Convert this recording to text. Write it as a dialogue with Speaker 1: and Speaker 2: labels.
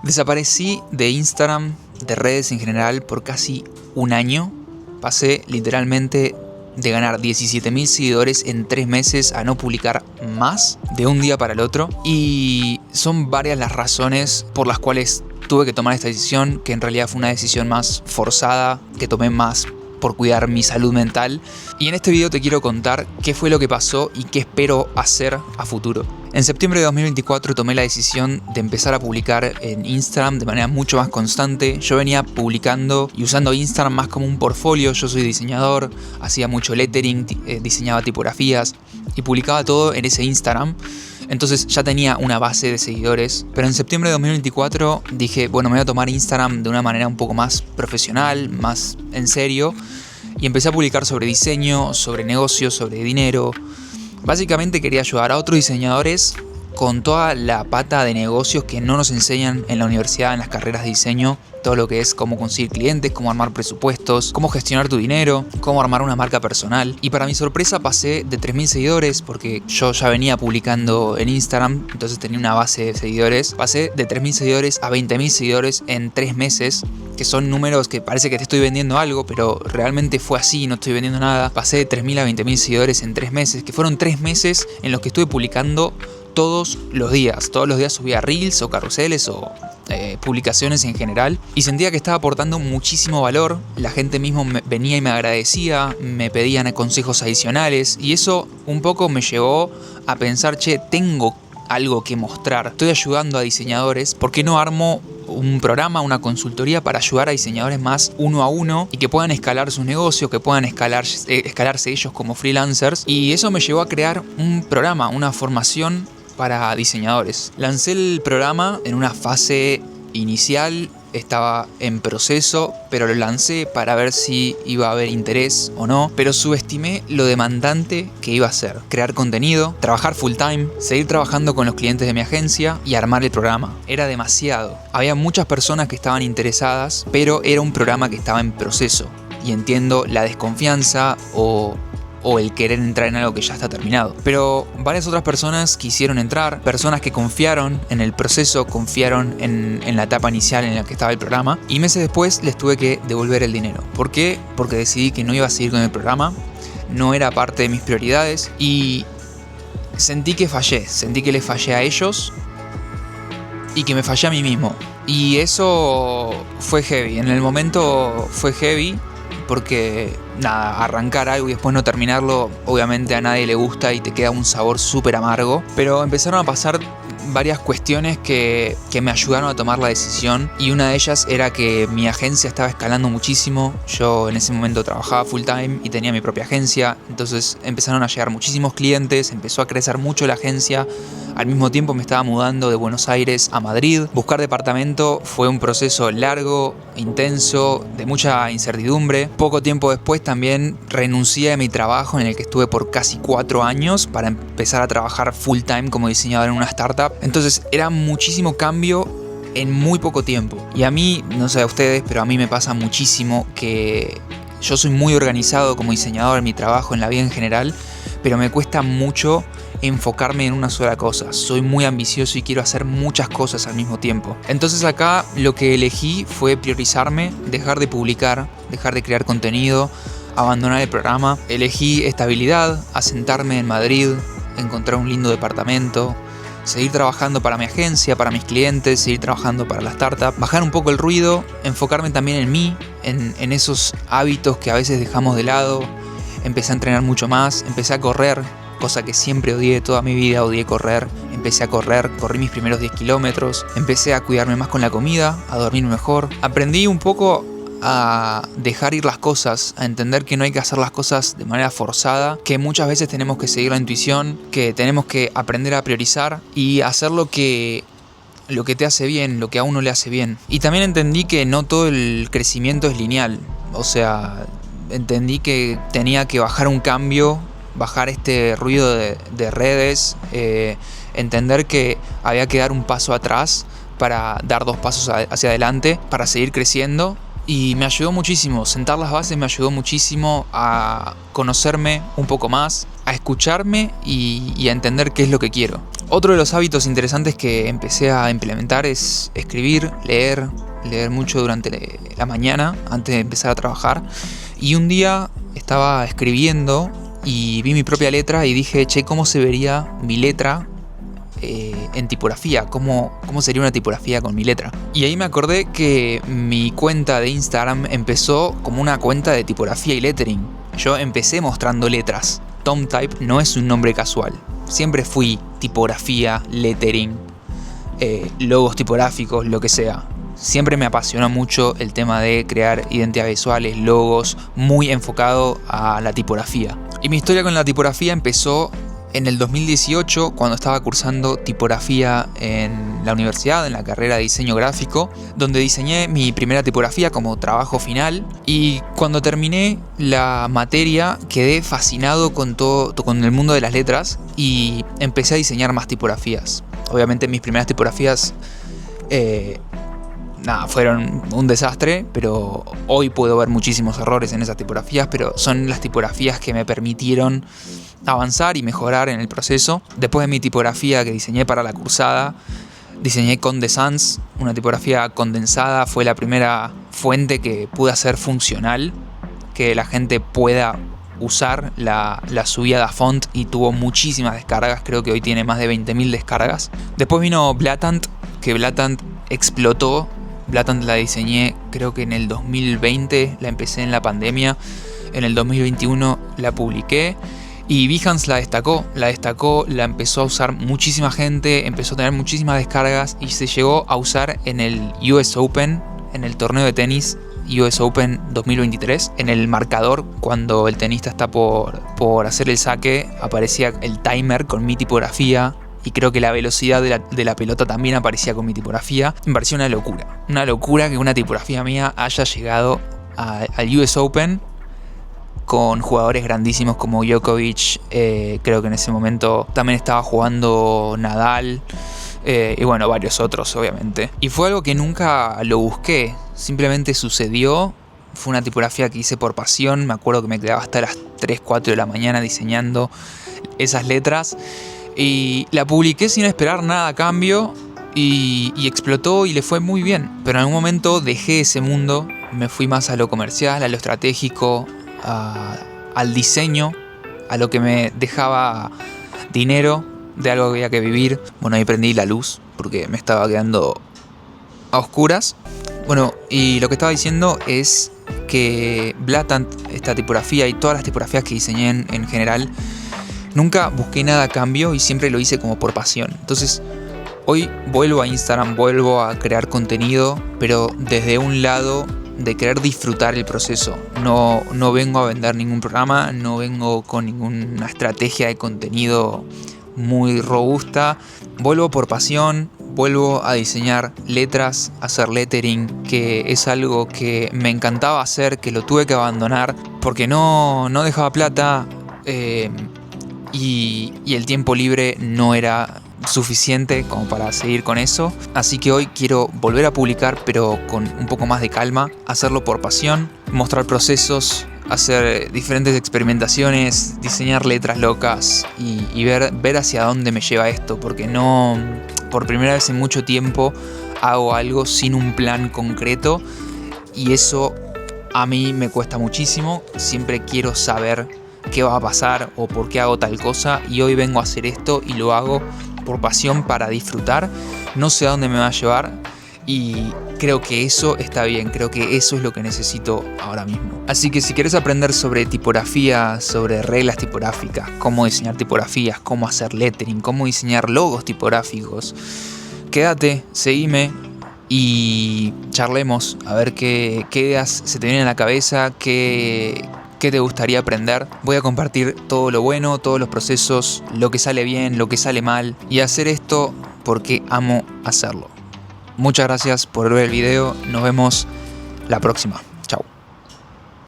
Speaker 1: Desaparecí de Instagram, de redes en general, por casi un año. Pasé literalmente de ganar 17.000 seguidores en 3 meses a no publicar más de un día para el otro. Y son varias las razones por las cuales tuve que tomar esta decisión, que en realidad fue una decisión más forzada, que tomé más por cuidar mi salud mental. Y en este video te quiero contar qué fue lo que pasó y qué espero hacer a futuro. En septiembre de 2024 tomé la decisión de empezar a publicar en Instagram de manera mucho más constante. Yo venía publicando y usando Instagram más como un portfolio. Yo soy diseñador, hacía mucho lettering, diseñaba tipografías y publicaba todo en ese Instagram. Entonces ya tenía una base de seguidores. Pero en septiembre de 2024 dije, bueno, me voy a tomar Instagram de una manera un poco más profesional, más en serio. Y empecé a publicar sobre diseño, sobre negocios, sobre dinero. Básicamente quería ayudar a otros diseñadores con toda la pata de negocios que no nos enseñan en la universidad, en las carreras de diseño. Todo lo que es cómo conseguir clientes, cómo armar presupuestos, cómo gestionar tu dinero, cómo armar una marca personal. Y para mi sorpresa pasé de 3.000 seguidores, porque yo ya venía publicando en Instagram, entonces tenía una base de seguidores. Pasé de 3.000 seguidores a 20.000 seguidores en 3 meses, que son números que parece que te estoy vendiendo algo, pero realmente fue así, no estoy vendiendo nada. Pasé de 3.000 a 20.000 seguidores en 3 meses, que fueron 3 meses en los que estuve publicando todos los días. Todos los días subía reels o carruseles o publicaciones en general, y sentía que estaba aportando muchísimo valor. La gente mismo venía y me agradecía, me pedían consejos adicionales, y eso un poco me llevó a pensar, che, tengo algo que mostrar, estoy ayudando a diseñadores, ¿por qué no armo un programa, una consultoría para ayudar a diseñadores más uno a uno y que puedan escalar sus negocios, que puedan escalarse ellos como freelancers? Y eso me llevó a crear un programa, una formación para diseñadores. Lancé el programa en una fase inicial, estaba en proceso, pero lo lancé para ver si iba a haber interés o no, pero subestimé lo demandante que iba a ser. Crear contenido, trabajar full time, seguir trabajando con los clientes de mi agencia y armar el programa. Era demasiado. Había muchas personas que estaban interesadas, pero era un programa que estaba en proceso. Y entiendo la desconfianza o el querer entrar en algo que ya está terminado. Pero varias otras personas quisieron entrar, personas que confiaron en el proceso, confiaron en la etapa inicial en la que estaba el programa, y meses después les tuve que devolver el dinero. ¿Por qué? Porque decidí que no iba a seguir con el programa, no era parte de mis prioridades, y sentí que les fallé a ellos y que me fallé a mí mismo. Y eso fue heavy, en el momento fue heavy, porque nada, arrancar algo y después no terminarlo, obviamente a nadie le gusta y te queda un sabor súper amargo. Pero empezaron a pasar varias cuestiones que me ayudaron a tomar la decisión, y una de ellas era que mi agencia estaba escalando muchísimo. Yo en ese momento trabajaba full time y tenía mi propia agencia, entonces empezaron a llegar muchísimos clientes, empezó a crecer mucho la agencia. Al mismo tiempo me estaba mudando de Buenos Aires a Madrid. Buscar departamento fue un proceso largo, intenso, de mucha incertidumbre. Poco tiempo después también renuncié a mi trabajo en el que estuve por casi 4 años para empezar a trabajar full time como diseñador en una startup. Entonces era muchísimo cambio en muy poco tiempo. Y a mí, no sé a ustedes, pero a mí me pasa muchísimo que yo soy muy organizado como diseñador en mi trabajo, en la vida en general, pero me cuesta mucho enfocarme en una sola cosa. Soy muy ambicioso y quiero hacer muchas cosas al mismo tiempo. Entonces acá lo que elegí fue priorizarme, dejar de publicar, dejar de crear contenido, abandonar el programa. Elegí estabilidad, asentarme en Madrid, encontrar un lindo departamento, seguir trabajando para mi agencia, para mis clientes, seguir trabajando para la startup, bajar un poco el ruido, enfocarme también en mí, en esos hábitos que a veces dejamos de lado. Empecé a entrenar mucho más, empecé a correr, cosa que siempre odié toda mi vida, odié correr. Empecé a correr, corrí mis primeros 10 kilómetros, empecé a cuidarme más con la comida, a dormir mejor. Aprendí un poco a dejar ir las cosas, a entender que no hay que hacer las cosas de manera forzada, que muchas veces tenemos que seguir la intuición, que tenemos que aprender a priorizar y hacer lo que te hace bien, lo que a uno le hace bien. Y también entendí que no todo el crecimiento es lineal. O sea, entendí que tenía que bajar un cambio, bajar este ruido de redes, entender que había que dar un paso atrás para dar 2 pasos hacia adelante, para seguir creciendo. Y me ayudó muchísimo, sentar las bases me ayudó muchísimo a conocerme un poco más, a escucharme y a entender qué es lo que quiero. Otro de los hábitos interesantes que empecé a implementar es escribir, leer mucho durante la mañana antes de empezar a trabajar. Y un día estaba escribiendo y vi mi propia letra y dije, che, ¿cómo se vería mi letra en tipografía? ¿Cómo sería una tipografía con mi letra? Y ahí me acordé que mi cuenta de Instagram empezó como una cuenta de tipografía y lettering. Yo empecé mostrando letras. TomType no es un nombre casual. Siempre fui tipografía, lettering, logos tipográficos, lo que sea. Siempre me apasionó mucho el tema de crear identidades visuales, logos, muy enfocado a la tipografía. Y mi historia con la tipografía empezó en el 2018, cuando estaba cursando tipografía en la universidad, en la carrera de diseño gráfico, donde diseñé mi primera tipografía como trabajo final. Y cuando terminé la materia, quedé fascinado con el mundo de las letras y empecé a diseñar más tipografías. Obviamente mis primeras tipografías fueron un desastre, pero hoy puedo ver muchísimos errores en esas tipografías, pero son las tipografías que me permitieron avanzar y mejorar en el proceso. Después de mi tipografía que diseñé para la cursada, diseñé Conde Sans, una tipografía condensada. Fue la primera fuente que pude hacer funcional, que la gente pueda usar. La subí a DaFont y tuvo muchísimas descargas. Creo que hoy tiene más de 20.000 descargas. Después vino Blatant, que Blatant explotó. Blatant la diseñé creo que en el 2020, la empecé en la pandemia. En el 2021 la publiqué. Y Behance la destacó, la empezó a usar muchísima gente, empezó a tener muchísimas descargas y se llegó a usar en el US Open, en el torneo de tenis US Open 2023. En el marcador, cuando el tenista está por hacer el saque, aparecía el timer con mi tipografía. Y creo que la velocidad de la pelota también aparecía con mi tipografía. Me pareció una locura que una tipografía mía haya llegado al US Open con jugadores grandísimos como Djokovic. Creo que en ese momento también estaba jugando Nadal, y bueno, varios otros obviamente. Y fue algo que nunca lo busqué, simplemente sucedió. Fue una tipografía que hice por pasión. Me acuerdo que me quedaba hasta las 3, 4 de la mañana diseñando esas letras. Y la publiqué sin esperar nada a cambio y explotó y le fue muy bien. Pero en algún momento dejé ese mundo, me fui más a lo comercial, a lo estratégico, al diseño, a lo que me dejaba dinero, de algo que había que vivir. Bueno, ahí prendí la luz porque me estaba quedando a oscuras. Bueno, y lo que estaba diciendo es que Blatant, esta tipografía y todas las tipografías que diseñé en general, nunca busqué nada a cambio y siempre lo hice como por pasión. Entonces, hoy vuelvo a Instagram, vuelvo a crear contenido, pero desde un lado de querer disfrutar el proceso. No vengo a vender ningún programa, no vengo con ninguna estrategia de contenido muy robusta. Vuelvo por pasión, vuelvo a diseñar letras, a hacer lettering, que es algo que me encantaba hacer, que lo tuve que abandonar porque no dejaba plata, y el tiempo libre no era suficiente como para seguir con eso. Así que hoy quiero volver a publicar, pero con un poco más de calma, hacerlo por pasión, mostrar procesos, hacer diferentes experimentaciones, diseñar letras locas y ver hacia dónde me lleva esto, porque no, por primera vez en mucho tiempo hago algo sin un plan concreto y eso a mí me cuesta muchísimo. Siempre quiero saber qué va a pasar o por qué hago tal cosa, y hoy vengo a hacer esto y lo hago por pasión, para disfrutar. No sé a dónde me va a llevar y creo que eso está bien, creo que eso es lo que necesito ahora mismo. Así que si quieres aprender sobre tipografía, sobre reglas tipográficas, cómo diseñar tipografías, cómo hacer lettering, cómo diseñar logos tipográficos, quédate, seguime y charlemos a ver qué ideas se te vienen a la cabeza, qué te gustaría aprender. Voy a compartir todo lo bueno, todos los procesos, lo que sale bien, lo que sale mal, y hacer esto porque amo hacerlo. Muchas gracias por ver el video, nos vemos la próxima.